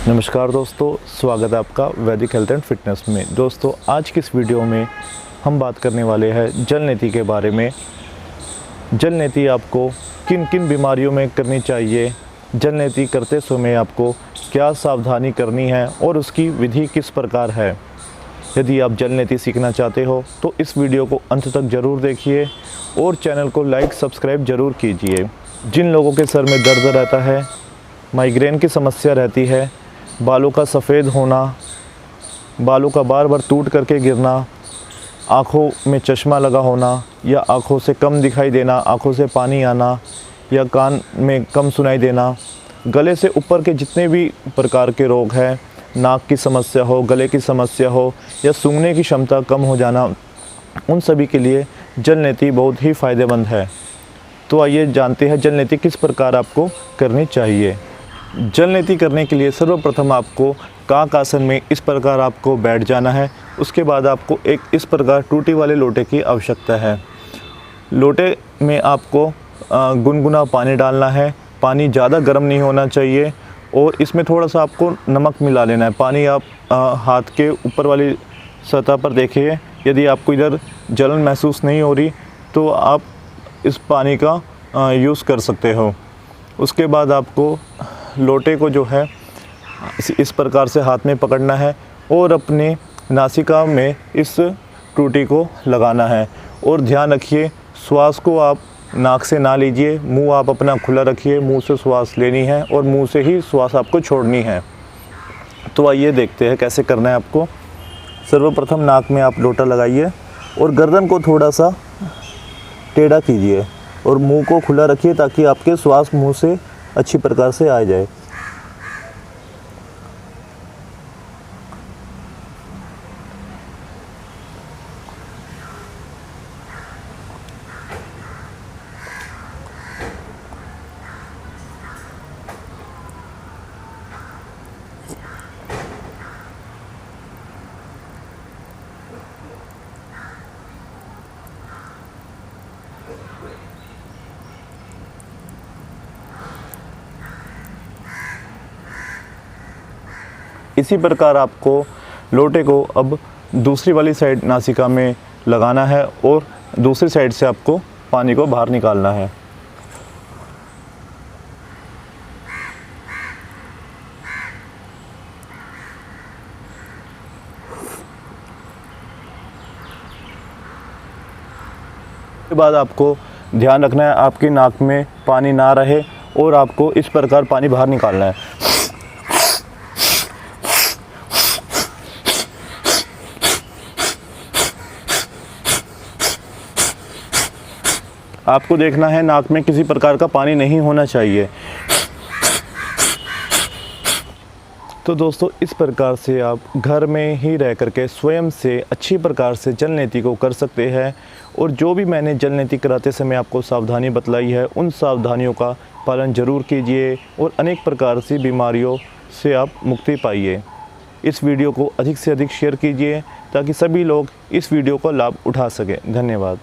नमस्कार दोस्तों, स्वागत है आपका वैदिक हेल्थ एंड फिटनेस में। दोस्तों, आज की इस वीडियो में हम बात करने वाले हैं जल नीति के बारे में। जल नीति आपको किन किन बीमारियों में करनी चाहिए, जल नीति करते समय आपको क्या सावधानी करनी है और उसकी विधि किस प्रकार है। यदि आप जल नीति सीखना चाहते हो तो इस वीडियो को अंत तक ज़रूर देखिए और चैनल को लाइक सब्सक्राइब ज़रूर कीजिए। जिन लोगों के सर में दर्द रहता है, माइग्रेन की समस्या रहती है, बालों का सफ़ेद होना, बालों का बार बार टूट करके गिरना, आँखों में चश्मा लगा होना या आँखों से कम दिखाई देना, आँखों से पानी आना या कान में कम सुनाई देना, गले से ऊपर के जितने भी प्रकार के रोग हैं, नाक की समस्या हो, गले की समस्या हो या सूंघने की क्षमता कम हो जाना, उन सभी के लिए जल नीति बहुत ही फ़ायदेमंद है। तो आइए जानते हैं जल नीति किस प्रकार आपको करनी चाहिए। जल नीति करने के लिए सर्वप्रथम आपको काक आसन में इस प्रकार आपको बैठ जाना है। उसके बाद आपको एक इस प्रकार टूटी वाले लोटे की आवश्यकता है। लोटे में आपको गुनगुना पानी डालना है। पानी ज़्यादा गर्म नहीं होना चाहिए और इसमें थोड़ा सा आपको नमक मिला लेना है। पानी आप हाथ के ऊपर वाली सतह पर देखिए। यदि आपको इधर जलन महसूस नहीं हो रही तो आप इस पानी का यूज़ कर सकते हो। उसके बाद आपको लोटे को जो है इस प्रकार से हाथ में पकड़ना है और अपने नासिका में इस टूटी को लगाना है। और ध्यान रखिए, श्वास को आप नाक से ना लीजिए, मुंह आप अपना खुला रखिए। मुंह से श्वास लेनी है और मुंह से ही श्वास आपको छोड़नी है। तो आइए देखते हैं कैसे करना है आपको। सर्वप्रथम नाक में आप लोटा लगाइए और गर्दन को थोड़ा सा टेढ़ा कीजिए और मुंह को खुला रखिए ताकि आपके श्वास मुंह से अच्छी प्रकार से आ जाए। इसी प्रकार आपको लोटे को अब दूसरी वाली साइड नासिका में लगाना है और दूसरी साइड से आपको पानी को बाहर निकालना है। उसके बाद आपको ध्यान रखना है आपकी नाक में पानी ना रहे और आपको इस प्रकार पानी बाहर निकालना है। आपको देखना है नाक में किसी प्रकार का पानी नहीं होना चाहिए। तो दोस्तों, इस प्रकार से आप घर में ही रह करके स्वयं से अच्छी प्रकार से जल नीति को कर सकते हैं। और जो भी मैंने जल नीति कराते समय आपको सावधानी बतलाई है, उन सावधानियों का पालन ज़रूर कीजिए और अनेक प्रकार की बीमारियों से आप मुक्ति पाइए। इस वीडियो को अधिक से अधिक शेयर कीजिए ताकि सभी लोग इस वीडियो का लाभ उठा सकें। धन्यवाद।